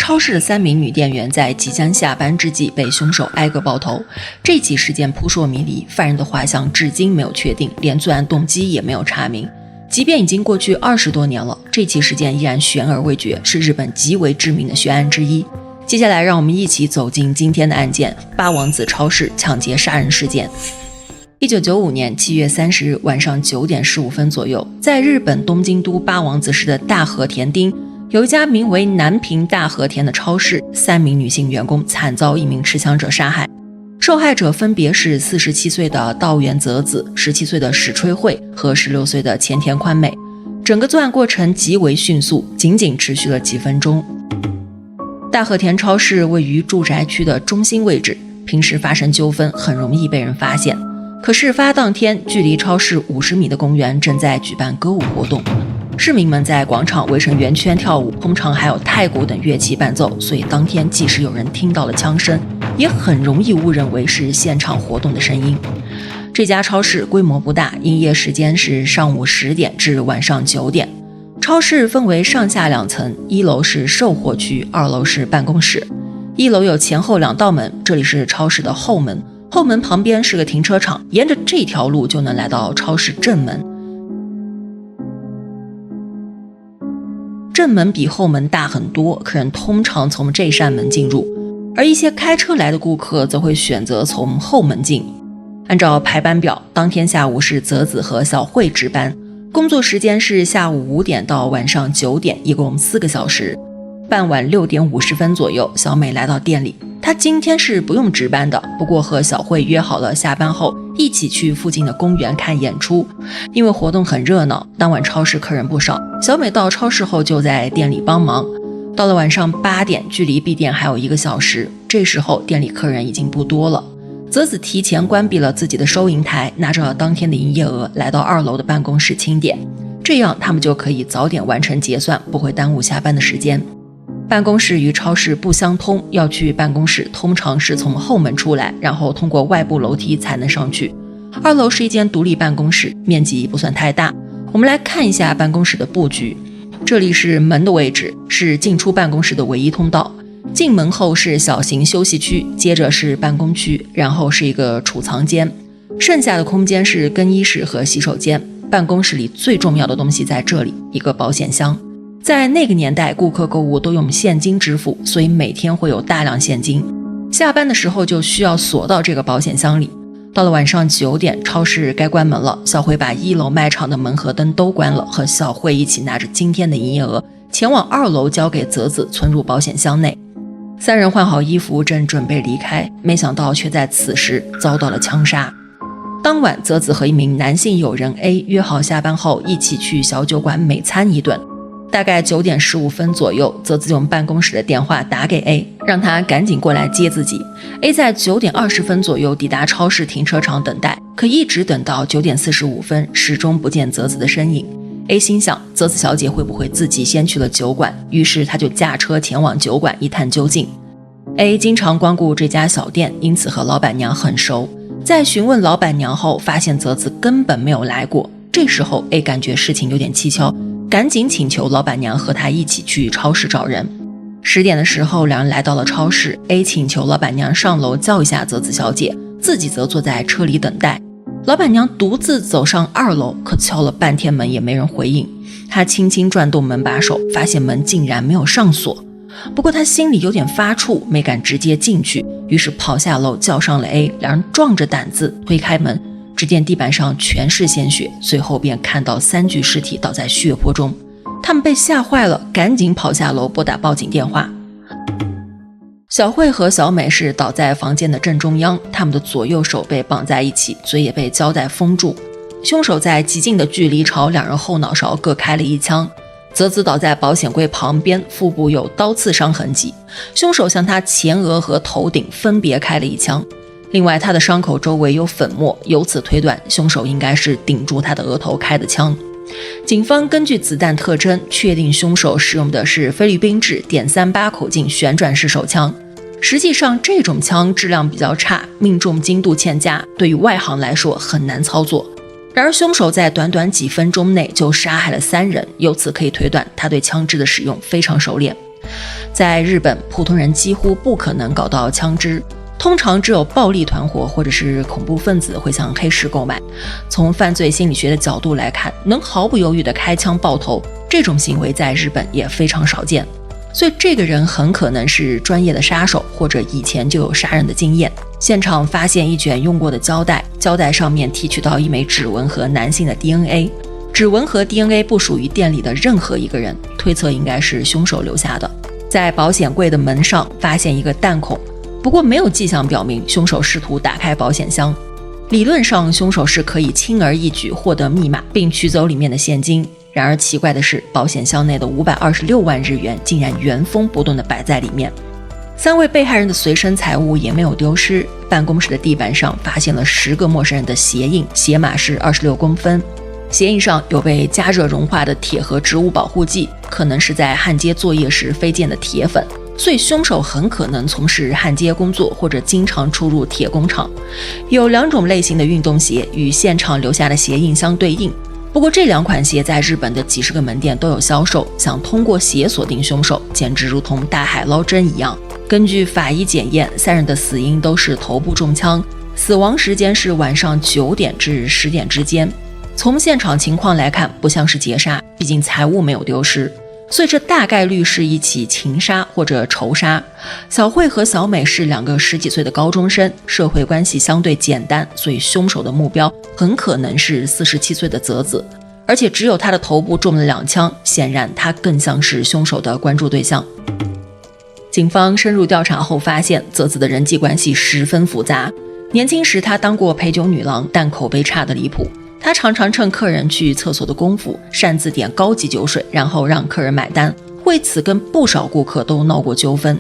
超市的3名女店员在即将下班之际被凶手挨个爆头。这起事件扑朔迷离，犯人的画像至今没有确定，连作案动机也没有查明。即便已经过去20多年了，这起事件依然悬而未决，是日本极为知名的悬案之一。接下来让我们一起走进今天的案件——八王子超市抢劫杀人事件。1995年7月30日晚上9点15分左右，在日本东京都八王子市的大和田町，有一家名为南平大和田的超市，3名女性员工惨遭一名持枪者杀害。受害者分别是47岁的道元泽子、17岁的史吹惠和16岁的前田宽美。整个作案过程极为迅速，仅仅持续了几分钟。大和田超市位于住宅区的中心位置，平时发生纠纷很容易被人发现。可事发当天，距离超市50米的公园正在举办歌舞活动，市民们在广场围成圆圈跳舞，通常还有太鼓等乐器伴奏，所以当天即使有人听到了枪声，也很容易误认为是现场活动的声音。这家超市规模不大，营业时间是上午10点至晚上9点。超市分为上下2层，1楼是售货区，2楼是办公室。1楼有前后2道门，这里是超市的后门，后门旁边是个停车场，沿着这条路就能来到超市正门。正门比后门大很多，客人通常从这扇门进入，而一些开车来的顾客则会选择从后门进。按照排班表，当天下午是泽子和小慧值班，工作时间是下午5点到晚上9点，一共4个小时。傍晚6点50分左右，小美来到店里，她今天是不用值班的，不过和小慧约好了下班后一起去附近的公园看演出。因为活动很热闹，当晚超市客人不少，小美到超市后就在店里帮忙。到了晚上8点，距离闭店还有1个小时，这时候店里客人已经不多了。泽子提前关闭了自己的收银台，拿着当天的营业额来到2楼的办公室清点，这样他们就可以早点完成结算，不会耽误下班的时间。办公室与超市不相通，要去办公室通常是从后门出来，然后通过外部楼梯才能上去。2楼是一间独立办公室，面积不算太大。我们来看一下办公室的布局，这里是门的位置，是进出办公室的唯一通道。进门后是小型休息区，接着是办公区，然后是一个储藏间，剩下的空间是更衣室和洗手间。办公室里最重要的东西在这里，一个保险箱。在那个年代，顾客购物都用现金支付，所以每天会有大量现金。下班的时候就需要锁到这个保险箱里。到了晚上9点，超市该关门了，小慧把1楼卖场的门和灯都关了，和小慧一起拿着今天的营业额前往2楼交给泽子，存入保险箱内。3人换好衣服正准备离开，没想到却在此时遭到了枪杀。当晚，泽子和一名男性友人 A 约好下班后一起去小酒馆美餐一顿。大概9点15分左右，泽子用办公室的电话打给 A， 让他赶紧过来接自己。A 在9点20分左右抵达超市停车场等待，可一直等到9点45分，始终不见泽子的身影。A 心想，泽子小姐会不会自己先去了酒馆，于是他就驾车前往酒馆一探究竟。A 经常光顾这家小店，因此和老板娘很熟。在询问老板娘后，发现泽子根本没有来过。这时候 A 感觉事情有点蹊跷，赶紧请求老板娘和他一起去超市找人。10点的时候，两人来到了超市， A 请求老板娘上楼叫一下泽子小姐，自己则坐在车里等待。老板娘独自走上2楼，可敲了半天门也没人回应。她轻轻转动门把手，发现门竟然没有上锁。不过她心里有点发怵，没敢直接进去，于是跑下楼叫上了 A。 两人壮着胆子推开门，只见地板上全是鲜血，随后便看到3具尸体倒在血泊中。他们被吓坏了，赶紧跑下楼拨打报警电话。小慧和小美是倒在房间的正中央，他们的左右手被绑在一起，嘴也被胶带封住。凶手在极近的距离朝两人后脑勺各开了1枪。泽子倒在保险柜旁边，腹部有刀刺伤痕迹，凶手向他前额和头顶分别开了1枪。另外，他的伤口周围有粉末，由此推断凶手应该是顶住他的额头开的枪。警方根据子弹特征确定凶手使用的是菲律宾制.38口径旋转式手枪。实际上这种枪质量比较差，命中精度欠佳，对于外行来说很难操作。然而凶手在短短几分钟内就杀害了3人，由此可以推断他对枪支的使用非常熟练。在日本，普通人几乎不可能搞到枪支，通常只有暴力团伙或者是恐怖分子会向黑市购买。从犯罪心理学的角度来看，能毫不犹豫地开枪爆头，这种行为在日本也非常少见。所以这个人很可能是专业的杀手，或者以前就有杀人的经验。现场发现一卷用过的胶带，胶带上面提取到一枚指纹和男性的 DNA， 指纹和 DNA 不属于店里的任何一个人，推测应该是凶手留下的。在保险柜的门上发现一个弹孔，不过没有迹象表明凶手试图打开保险箱。理论上凶手是可以轻而易举获得密码并取走里面的现金，然而奇怪的是，保险箱内的526万日元竟然原封不动地摆在里面。3位被害人的随身财物也没有丢失，办公室的地板上发现了10个陌生人的鞋印，鞋码是26公分，鞋印上有被加热融化的铁和植物保护剂，可能是在焊接作业时飞溅的铁粉，所以凶手很可能从事焊接工作或者经常出入铁工厂。有2种类型的运动鞋与现场留下的鞋印相对应，不过这2款鞋在日本的几十个门店都有销售，想通过鞋锁定凶手简直如同大海捞针一样。根据法医检验，3人的死因都是头部中枪，死亡时间是晚上9点至10点之间。从现场情况来看，不像是劫杀，毕竟财物没有丢失，所以这大概率是一起情杀或者仇杀。小慧和小美是2个10几岁的高中生，社会关系相对简单，所以凶手的目标很可能是47岁的泽子，而且只有他的头部中了2枪，显然他更像是凶手的关注对象。警方深入调查后发现，泽子的人际关系十分复杂。年轻时他当过陪酒女郎，但口碑差得离谱。他常常趁客人去厕所的功夫，擅自点高级酒水，然后让客人买单，为此跟不少顾客都闹过纠纷。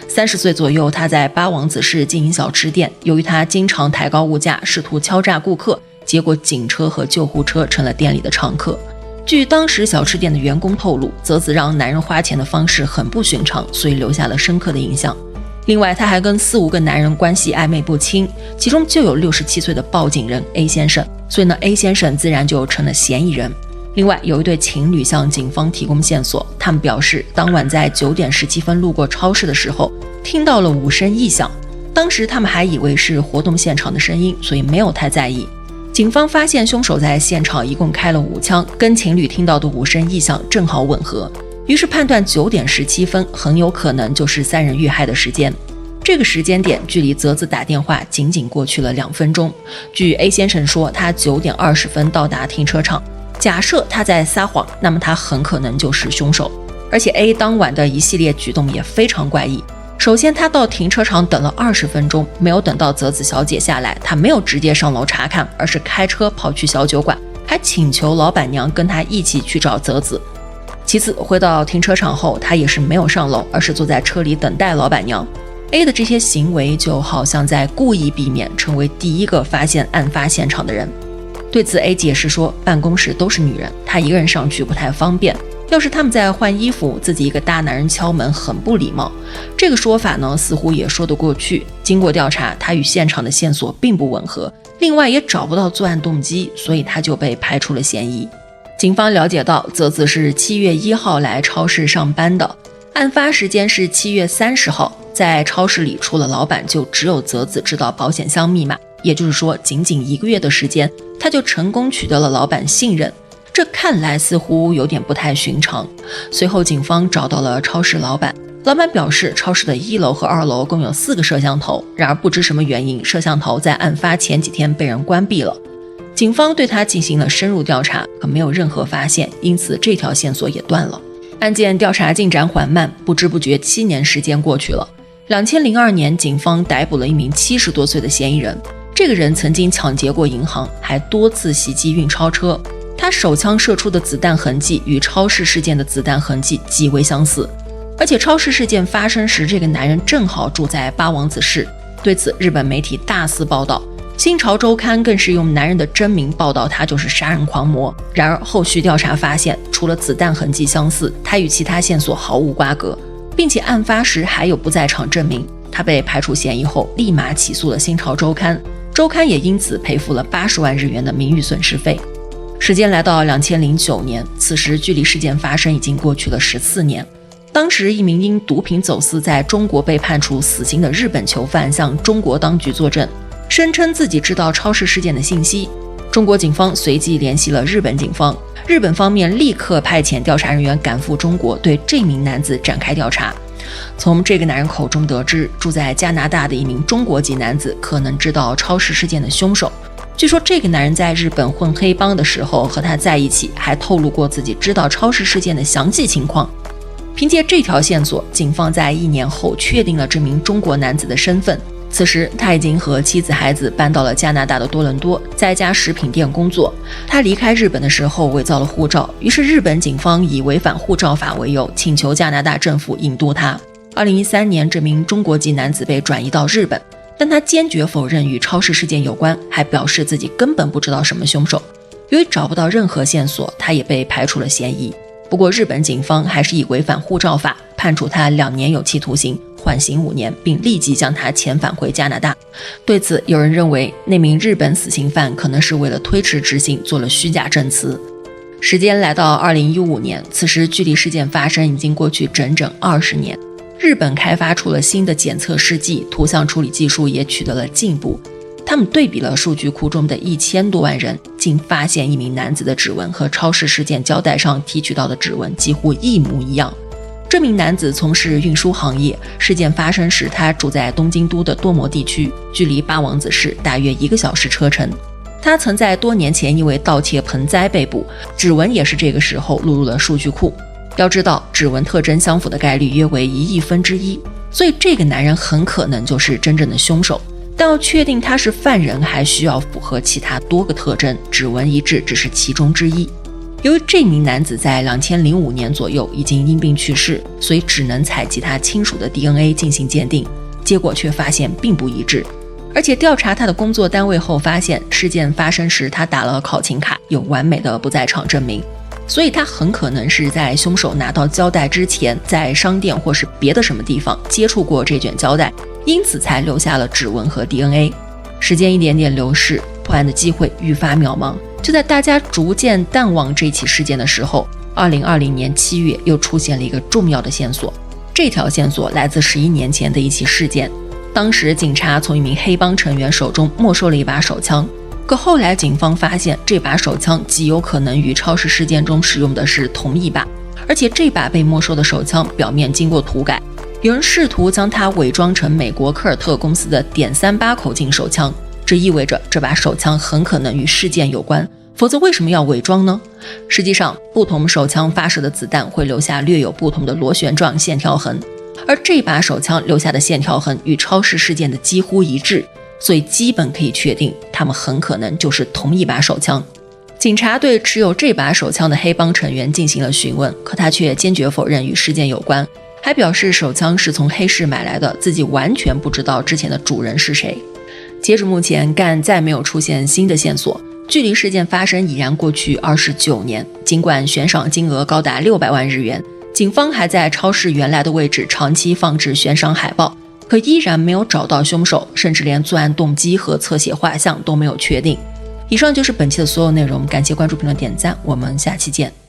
30岁左右，他在八王子市经营小吃店，由于他经常抬高物价，试图敲诈顾客，结果警车和救护车成了店里的常客。据当时小吃店的员工透露，泽子让男人花钱的方式很不寻常，所以留下了深刻的印象。另外，他还跟4、5个男人关系暧昧不清，其中就有67岁的报警人 A 先生，所以呢 A 先生自然就成了嫌疑人。另外，有一对情侣向警方提供线索，他们表示当晚在9点17分路过超市的时候，听到了5声异响，当时他们还以为是活动现场的声音，所以没有太在意。警方发现凶手在现场一共开了5枪，跟情侣听到的5声异响正好吻合，于是判断9点17分很有可能就是3人遇害的时间。这个时间点距离泽子打电话仅仅过去了2分钟。据 A 先生说，他9点20分到达停车场，假设他在撒谎，那么他很可能就是凶手。而且 A 当晚的一系列举动也非常怪异。首先，他到停车场等了20分钟，没有等到泽子小姐下来，他没有直接上楼查看，而是开车跑去小酒馆，还请求老板娘跟他一起去找泽子。其次，回到停车场后，他也是没有上楼，而是坐在车里等待老板娘。A 的这些行为就好像在故意避免成为第一个发现案发现场的人。对此 A 解释说，办公室都是女人，他一个人上去不太方便，要是他们在换衣服，自己一个大男人敲门很不礼貌。这个说法呢，似乎也说得过去。经过调查，他与现场的线索并不吻合，另外也找不到作案动机，所以他就被排除了嫌疑。警方了解到，泽子是7月1号来超市上班的，案发时间是7月30号。在超市里，除了老板，就只有泽子知道保险箱密码，也就是说，仅仅1个月的时间，他就成功取得了老板信任。这看来似乎有点不太寻常。随后警方找到了超市老板，老板表示超市的1楼和2楼共有4个摄像头，然而不知什么原因，摄像头在案发前几天被人关闭了。警方对他进行了深入调查，可没有任何发现，因此这条线索也断了。案件调查进展缓慢，不知不觉7年时间过去了。2002年，警方逮捕了一名70多岁的嫌疑人，这个人曾经抢劫过银行，还多次袭击运钞车。他手枪射出的子弹痕迹与超市事件的子弹痕迹极为相似，而且超市事件发生时，这个男人正好住在八王子市。对此，日本媒体大肆报道，新潮周刊更是用男人的真名报道他就是杀人狂魔。然而后续调查发现，除了子弹痕迹相似，他与其他线索毫无瓜葛，并且案发时还有不在场证明。他被排除嫌疑后，立马起诉了新潮周刊，周刊也因此赔付了80万日元的名誉损失费。时间来到2009年，此时距离事件发生已经过去了14年。当时一名因毒品走私在中国被判处死刑的日本囚犯向中国当局作证，声称自己知道超市事件的信息。中国警方随即联系了日本警方，日本方面立刻派遣调查人员赶赴中国，对这名男子展开调查。从这个男人口中得知，住在加拿大的一名中国籍男子可能知道超市事件的凶手。据说这个男人在日本混黑帮的时候和他在一起，还透露过自己知道超市事件的详细情况。凭借这条线索，警方在1年后确定了这名中国男子的身份。此时他已经和妻子孩子搬到了加拿大的多伦多，在一家食品店工作。他离开日本的时候伪造了护照，于是日本警方以违反护照法为由，请求加拿大政府引渡他。2013年，这名中国籍男子被转移到日本，但他坚决否认与超市事件有关，还表示自己根本不知道什么凶手。由于找不到任何线索，他也被排除了嫌疑。不过日本警方还是以违反护照法判处他2年有期徒刑，缓刑5年，并立即将他遣返回加拿大。对此，有人认为那名日本死刑犯可能是为了推迟执行做了虚假证词。时间来到2015年，此时距离事件发生已经过去整整20年。日本开发出了新的检测试剂，图像处理技术也取得了进步。他们对比了数据库中的1000多万人，竟发现一名男子的指纹和超市事件胶带上提取到的指纹几乎一模一样。这名男子从事运输行业，事件发生时他住在东京都的多摩地区，距离八王子市大约1个小时车程。他曾在多年前因为盗窃盆栽被捕，指纹也是这个时候录入了数据库。要知道，指纹特征相符的概率约为1亿分之一，所以这个男人很可能就是真正的凶手。但要确定他是犯人，还需要符合其他多个特征，指纹一致只是其中之一。由于这名男子在2005年左右已经因病去世，所以只能采集他亲属的 DNA 进行鉴定，结果却发现并不一致。而且调查他的工作单位后发现，事件发生时他打了考勤卡，有完美的不在场证明，所以他很可能是在凶手拿到胶带之前，在商店或是别的什么地方接触过这卷胶带，因此才留下了指纹和 DNA。 时间一点点流逝，破案的机会愈发渺茫。就在大家逐渐淡忘这起事件的时候，2020年7月又出现了一个重要的线索。这条线索来自11年前的一起事件。当时警察从一名黑帮成员手中没收了一把手枪，可后来警方发现这把手枪极有可能与超市事件中使用的是同一把，而且这把被没收的手枪表面经过涂改，有人试图将它伪装成美国科尔特公司的.38口径手枪，这意味着这把手枪很可能与事件有关，否则为什么要伪装呢？实际上，不同手枪发射的子弹会留下略有不同的螺旋状线条痕，而这把手枪留下的线条痕与超市事件的几乎一致，所以基本可以确定他们很可能就是同一把手枪。警察对持有这把手枪的黑帮成员进行了询问，可他却坚决否认与事件有关，还表示手枪是从黑市买来的，自己完全不知道之前的主人是谁。截至目前，干再没有出现新的线索，距离事件发生已然过去29年。尽管悬赏金额高达600万日元，警方还在超市原来的位置长期放置悬赏海报，可依然没有找到凶手，甚至连作案动机和侧写画像都没有确定。以上就是本期的所有内容，感谢关注、评论、点赞，我们下期见。